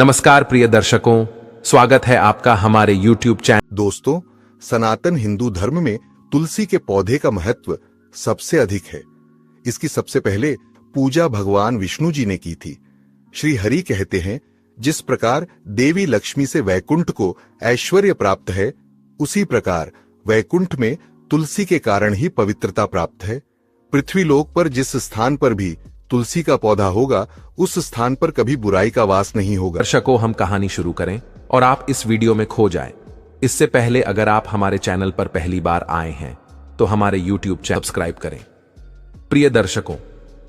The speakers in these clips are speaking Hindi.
नमस्कार प्रिय दर्शकों, स्वागत है आपका हमारे YouTube चैनल। दोस्तों, सनातन हिंदू धर्म में तुलसी के पौधे का महत्व सबसे अधिक है। इसकी सबसे पहले पूजा भगवान विष्णु जी ने की थी। श्री हरि कहते हैं, जिस प्रकार देवी लक्ष्मी से वैकुंठ को ऐश्वर्य प्राप्त है, उसी प्रकार वैकुंठ में तुलसी के कारण ही पवित्रता प्राप्त है। पृथ्वी लोक पर जिस स्थान पर भी तुलसी का पौधा होगा, उस स्थान पर कभी बुराई का वास नहीं होगा। दर्शकों, हम कहानी शुरू करें और आप इस वीडियो में खो जाएं। इससे पहले अगर आप हमारे चैनल पर पहली बार आए हैं तो हमारे YouTube चैनल सब्सक्राइब करें। प्रिय दर्शकों,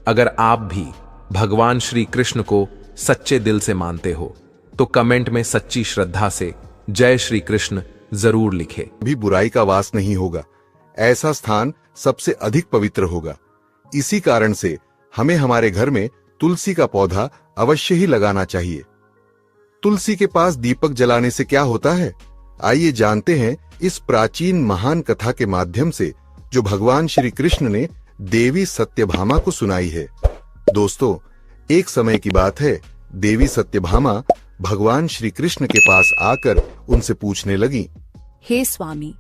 अगर आप भी भगवान श्री कृष्ण को सच्चे दिल से मानते हो तो कमेंट में सच्ची श्रद्धा से जय श्री कृष्ण जरूर लिखें। भी बुराई का वास नहीं होगा। ऐसा स्थान सबसे अधिक पवित्र होगा। इसी कारण से हमें हमारे घर में तुलसी का पौधा अवश्य ही लगाना चाहिए। तुलसी के पास दीपक जलाने से क्या होता है, आइए जानते हैं इस प्राचीन महान कथा के माध्यम से, जो भगवान श्री कृष्ण ने देवी सत्यभामा को सुनाई है। दोस्तों, एक समय की बात है, देवी सत्यभामा भगवान श्री कृष्ण के पास आकर उनसे पूछने लगी, हे स्वामी,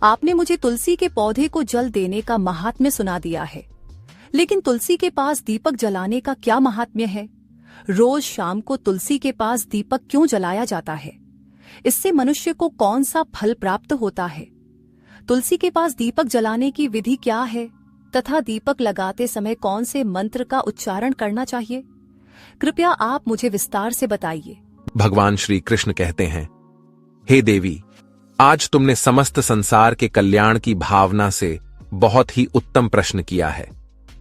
आपने मुझे तुलसी के पौधे को जल देने का महात्म्य सुना दिया है, लेकिन तुलसी के पास दीपक जलाने का क्या महात्म्य है? रोज शाम को तुलसी के पास दीपक क्यों जलाया जाता है? इससे मनुष्य को कौन सा फल प्राप्त होता है? तुलसी के पास दीपक जलाने की विधि क्या है तथा दीपक लगाते समय कौन से मंत्र का उच्चारण करना चाहिए? कृपया आप मुझे विस्तार से बताइए। भगवान श्री कृष्ण कहते हैं, हे देवी, आज तुमने समस्त संसार के कल्याण की भावना से बहुत ही उत्तम प्रश्न किया है।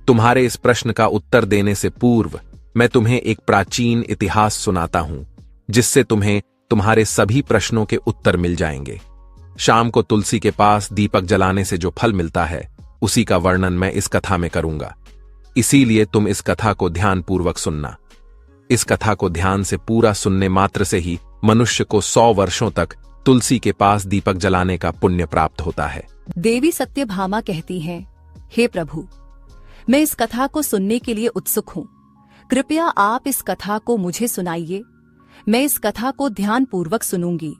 तुम्हारे इस प्रश्न का उत्तर देने से पूर्व मैं तुम्हें एक प्राचीन इतिहास सुनाता हूं, जिससे तुम्हें तुम्हारे सभी प्रश्नों के उत्तर मिल जाएंगे। शाम को तुलसी के पास दीपक जलाने से जो फल मिलता है, उसी का वर्णन मैं इस कथा में करूंगा। इसीलिए तुम इस कथा को ध्यानपूर्वक सुनना। इस कथा को ध्यान से पूरा सुनने मात्र से ही मनुष्य को 100 वर्षों तक तुलसी के पास दीपक जलाने का पुण्य प्राप्त होता है। देवी सत्यभामा कहती हैं, हे प्रभु, मैं इस कथा को सुनने के लिए उत्सुक हूँ। कृपया आप इस कथा को मुझे सुनाइए। मैं इस कथा को ध्यानपूर्वक सुनूंगी।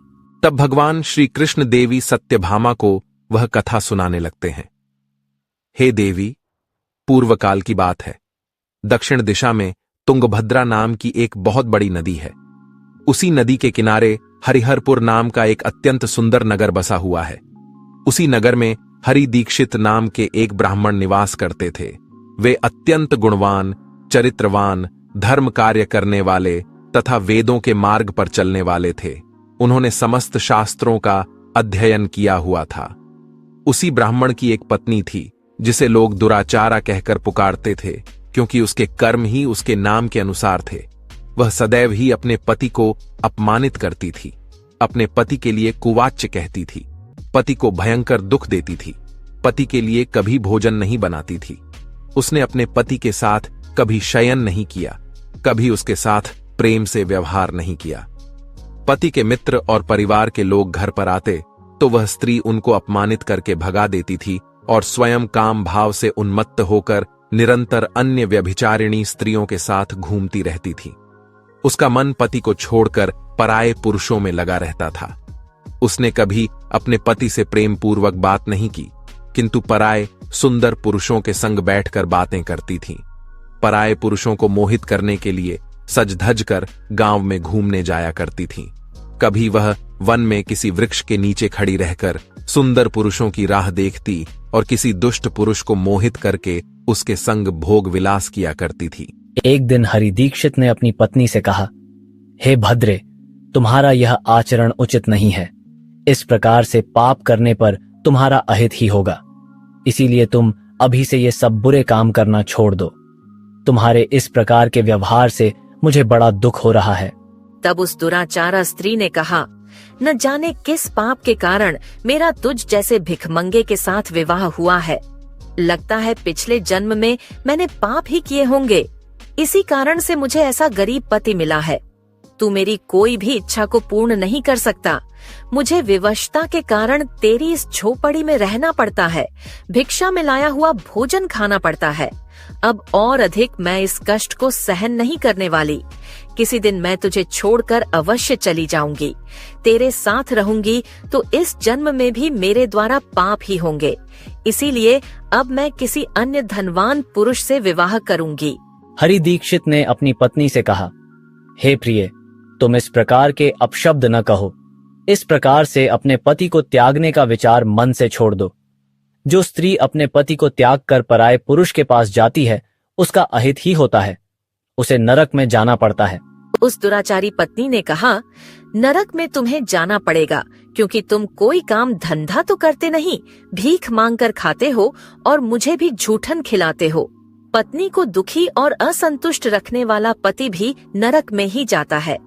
तब भगवान श्री कृष्ण देवी सत्यभामा को वह कथा सुनाने लगते हैं। हे देवी, पूर्व काल की बात है। दक्षिण दिशा में तुंगभद्रा नाम की एक बहुत बड़ी नदी है। उसी नदी के किनारे हरिहरपुर नाम का एक अत्यंत सुंदर नगर बसा हुआ है। उसी नगर में हरि दीक्षित नाम के एक ब्राह्मण निवास करते थे। वे अत्यंत गुणवान, चरित्रवान, धर्म कार्य करने वाले तथा वेदों के मार्ग पर चलने वाले थे। उन्होंने समस्त शास्त्रों का अध्ययन किया हुआ था। उसी ब्राह्मण की एक पत्नी थी, जिसे लोग दुराचारा कहकर पुकारते थे, क्योंकि उसके कर्म ही उसके नाम के अनुसार थे। वह सदैव ही अपने पति को अपमानित करती थी, अपने पति के लिए कुवाच्य कहती थी, पति को भयंकर दुख देती थी, पति के लिए कभी भोजन नहीं बनाती थी। उसने अपने पति के साथ कभी शयन नहीं किया, कभी उसके साथ प्रेम से व्यवहार नहीं किया। पति के मित्र और परिवार के लोग घर पर आते तो वह स्त्री उनको अपमानित करके भगा देती थी और स्वयं काम भाव से उन्मत्त होकर निरंतर अन्य व्यभिचारिणी स्त्रियों के साथ घूमती रहती थी। उसका मन पति को छोड़कर पराये पुरुषों में लगा रहता था। उसने कभी अपने पति से प्रेम पूर्वक बात नहीं की, किंतु पराये सुंदर पुरुषों के संग बैठकर बातें करती थीं। पराये पुरुषों को मोहित करने के लिए सज धज कर गांव में घूमने जाया करती थीं। कभी वह वन में किसी वृक्ष के नीचे खड़ी रहकर सुंदर पुरुषों की राह देखती और किसी दुष्ट पुरुष को मोहित करके उसके संग भोग विलास किया करती थी। एक दिन हरि दीक्षित ने अपनी पत्नी से कहा, हे भद्रे, तुम्हारा यह आचरण उचित नहीं है। इस प्रकार से पाप करने पर तुम्हारा अहित ही होगा। इसीलिए तुम अभी से ये सब बुरे काम करना छोड़ दो। तुम्हारे इस प्रकार के व्यवहार से मुझे बड़ा दुख हो रहा है। तब उस दुराचारा स्त्री ने कहा, न जाने किस पाप के कारण मेरा तुझ जैसे भिखमंगे के साथ विवाह हुआ है। लगता है पिछले जन्म में मैंने पाप ही किए होंगे। इसी कारण से मुझे ऐसा गरीब पति मिला है। तू मेरी कोई भी इच्छा को पूर्ण नहीं कर सकता। मुझे विवशता के कारण तेरी इस झोपड़ी में रहना पड़ता है, भिक्षा में लाया हुआ भोजन खाना पड़ता है। अब और अधिक मैं इस कष्ट को सहन नहीं करने वाली। किसी दिन मैं तुझे छोड़कर अवश्य चली जाऊंगी। तेरे साथ रहूंगी तो इस जन्म में भी मेरे द्वारा पाप ही होंगे। इसीलिए अब मैं किसी अन्य धनवान पुरुष से विवाह करूंगी। हरि दीक्षित ने अपनी पत्नी से कहा, हे प्रिय, तुम इस प्रकार के अपशब्द न कहो। इस प्रकार से अपने पति को त्यागने का विचार मन से छोड़ दो। जो स्त्री अपने पति को त्याग कर पराये पुरुष के पास जाती है, उसका अहित ही होता है, उसे नरक में जाना पड़ता है। उस दुराचारी पत्नी ने कहा, नरक में तुम्हें जाना पड़ेगा, क्योंकि तुम कोई काम धंधा तो करते नहीं, भीख मांग कर खाते हो और मुझे भी झूठन खिलाते हो। पत्नी को दुखी और असंतुष्ट रखने वाला पति भी नरक में ही जाता है,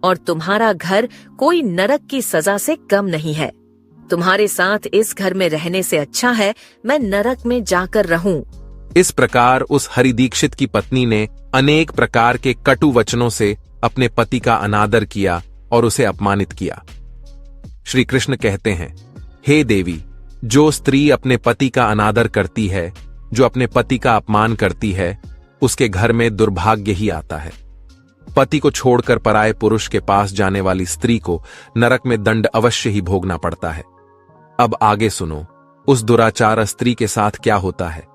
और तुम्हारा घर कोई नरक की सजा से कम नहीं है। तुम्हारे साथ इस घर में रहने से अच्छा है मैं नरक में जाकर रहूं। इस प्रकार उस हरिदीक्षित की पत्नी ने अनेक प्रकार के कटु वचनों से अपने पति का अनादर किया और उसे अपमानित किया। श्री कृष्ण कहते हैं, हे देवी, जो स्त्री अपने पति का अनादर करती है, जो अपने पति का अपमान करती है, उसके घर में दुर्भाग्य ही आता है। पति को छोड़कर पराये पुरुष के पास जाने वाली स्त्री को नरक में दंड अवश्य ही भोगना पड़ता है। अब आगे सुनो, उस दुराचार स्त्री के साथ क्या होता है।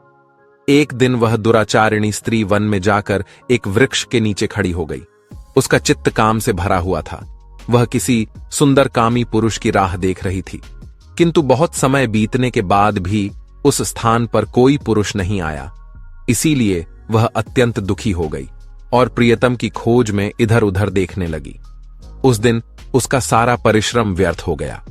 एक दिन वह दुराचारिणी स्त्री वन में जाकर एक वृक्ष के नीचे खड़ी हो गई। उसका चित्त काम से भरा हुआ था। वह किसी सुंदर कामी पुरुष की राह देख रही थी, किंतु बहुत समय बीतने के बाद भी उस स्थान पर कोई पुरुष नहीं आया। इसीलिए वह अत्यंत दुखी हो गई और प्रियतम की खोज में इधर उधर देखने लगी। उस दिन उसका सारा परिश्रम व्यर्थ हो गया।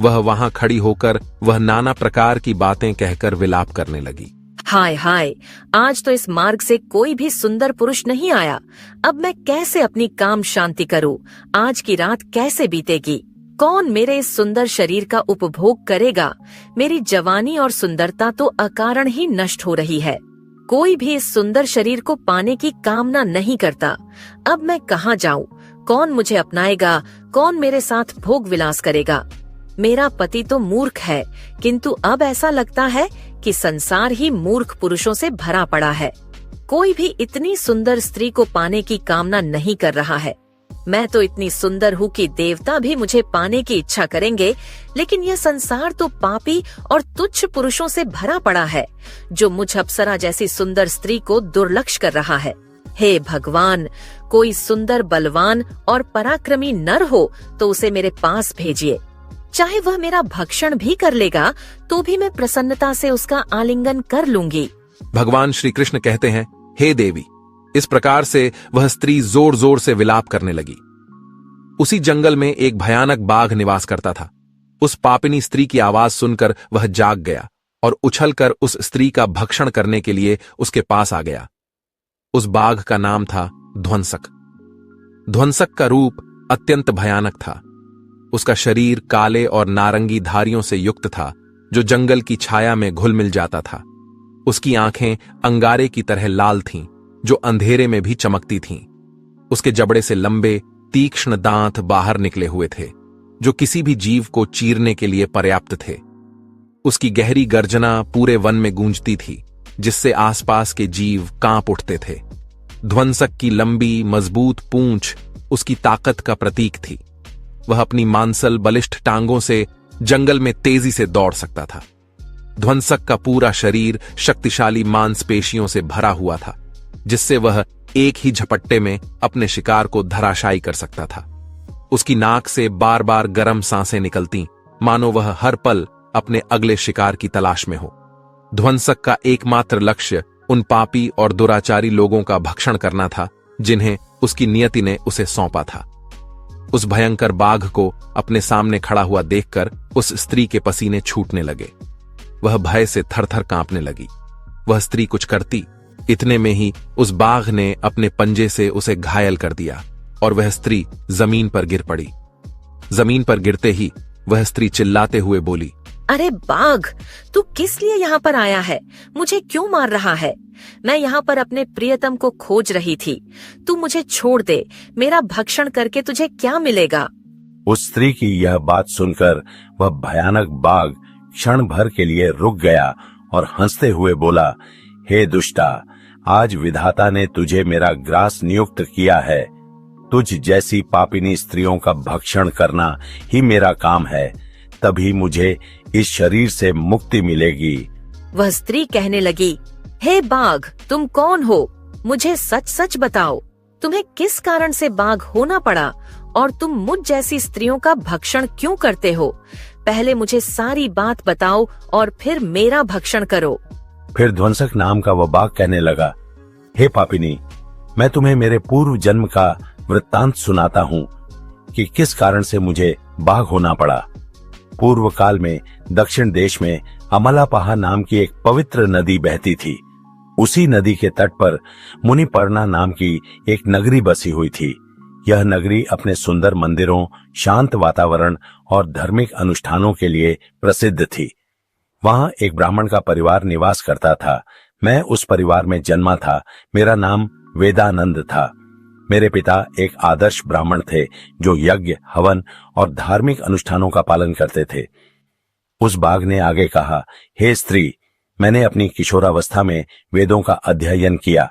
वह वहां खड़ी होकर वह नाना प्रकार की बातें कहकर विलाप करने लगी। हाय हाय, आज तो इस मार्ग से कोई भी सुंदर पुरुष नहीं आया। अब मैं कैसे अपनी काम शांति करूं? आज की रात कैसे बीतेगी? कौन मेरे इस सुंदर शरीर का उपभोग करेगा? मेरी जवानी और सुंदरता तो अकारण ही नष्ट हो रही है। कोई भी इस सुंदर शरीर को पाने की कामना नहीं करता। अब मैं कहाँ जाऊं? कौन मुझे अपनाएगा? कौन मेरे साथ भोग विलास करेगा? मेरा पति तो मूर्ख है, किंतु अब ऐसा लगता है कि संसार ही मूर्ख पुरुषों से भरा पड़ा है। कोई भी इतनी सुंदर स्त्री को पाने की कामना नहीं कर रहा है। मैं तो इतनी सुंदर हूँ कि देवता भी मुझे पाने की इच्छा करेंगे, लेकिन यह संसार तो पापी और तुच्छ पुरुषों से भरा पड़ा है, जो मुझ अप्सरा जैसी सुंदर स्त्री को दुर्लक्ष्य कर रहा है। हे भगवान, कोई सुंदर, बलवान और पराक्रमी नर हो तो उसे मेरे पास भेजिए। चाहे वह मेरा भक्षण भी कर लेगा तो भी मैं प्रसन्नता से उसका आलिंगन कर लूंगी। भगवान श्री कृष्ण कहते हैं, हे देवी। इस प्रकार से वह स्त्री जोर जोर से विलाप करने लगी। उसी जंगल में एक भयानक बाघ निवास करता था। उस पापिनी स्त्री की आवाज सुनकर वह जाग गया और उछलकर उस स्त्री का भक्षण करने के लिए उसके पास आ गया। उस बाघ का नाम था ध्वंसक। ध्वंसक का रूप अत्यंत भयानक था। उसका शरीर काले और नारंगी धारियों से युक्त था, जो जंगल की छाया में घुल मिल जाता था। उसकी आंखें अंगारे की तरह लाल थीं, जो अंधेरे में भी चमकती थीं। उसके जबड़े से लंबे तीक्ष्ण दांत बाहर निकले हुए थे, जो किसी भी जीव को चीरने के लिए पर्याप्त थे। उसकी गहरी गर्जना पूरे वन में गूंजती थी, जिससे आसपास के जीव कांप उठते थे। ध्वंसक की लंबी मजबूत पूंछ उसकी ताकत का प्रतीक थी। वह अपनी मांसल बलिष्ठ टांगों से जंगल में तेजी से दौड़ सकता था। ध्वंसक का पूरा शरीर शक्तिशाली मांसपेशियों से भरा हुआ था, जिससे वह एक ही झपट्टे में अपने शिकार को धराशायी कर सकता था। उसकी नाक से बार बार गर्म सांसें निकलती, मानो वह हर पल अपने अगले शिकार की तलाश में हो। ध्वंसक का एकमात्र लक्ष्य उन पापी और दुराचारी लोगों का भक्षण करना था, जिन्हें उसकी नियति ने उसे सौंपा था। उस भयंकर बाघ को अपने सामने खड़ा हुआ देखकर उस स्त्री के पसीने छूटने लगे। वह भय से थरथर कांपने लगी। वह स्त्री कुछ करती, इतने में ही उस बाघ ने अपने पंजे से उसे घायल कर दिया और वह स्त्री जमीन पर गिर पड़ी। जमीन पर गिरते ही वह स्त्री चिल्लाते हुए बोली, अरे बाघ, तू किस लिए यहाँ पर आया है? मुझे क्यों मार रहा है? मैं यहाँ पर अपने प्रियतम को खोज रही थी। तू मुझे छोड़ दे, मेरा भक्षण करके तुझे क्या मिलेगा? उस स्त्री की यह बात सुनकर वह भयानक बाघ क्षण भर के लिए रुक गया और हंसते हुए बोला, हे दुष्टा, आज विधाता ने तुझे मेरा ग्रास नियुक्त किया है। तुझ जैसी पापिनी स्त्रियों का भक्षण करना ही मेरा काम है, तभी मुझे इस शरीर से मुक्ति मिलेगी। वह स्त्री कहने लगी, हे बाघ, तुम कौन हो? मुझे सच सच बताओ, तुम्हें किस कारण से बाघ होना पड़ा और तुम मुझ जैसी स्त्रियों का भक्षण क्यों करते हो? पहले मुझे सारी बात बताओ और फिर मेरा भक्षण करो। फिर ध्वंसक नाम का वह बाघ कहने लगा, हे पापिनी, मैं तुम्हें मेरे पूर्व जन्म का वृत्तांत सुनाता हूँ कि किस कारण से मुझे बाघ होना पड़ा। पूर्व काल में दक्षिण देश में अमलापहा नाम की एक पवित्र नदी बहती थी। उसी नदी के तट पर मुनिपर्णा नाम की एक नगरी बसी हुई थी। यह नगरी अपने सुंदर मंदिरों, शांत वातावरण और धार्मिक अनुष्ठानों के लिए प्रसिद्ध थी। वहां एक ब्राह्मण का परिवार निवास करता था। मैं उस परिवार में जन्मा था। मेरा नाम वेदानंद था। मेरे पिता एक आदर्श ब्राह्मण थे जो यज्ञ, हवन और धार्मिक अनुष्ठानों का पालन करते थे। उस बाघ ने आगे कहा, हे स्त्री, मैंने अपनी किशोरावस्था में वेदों का अध्ययन किया।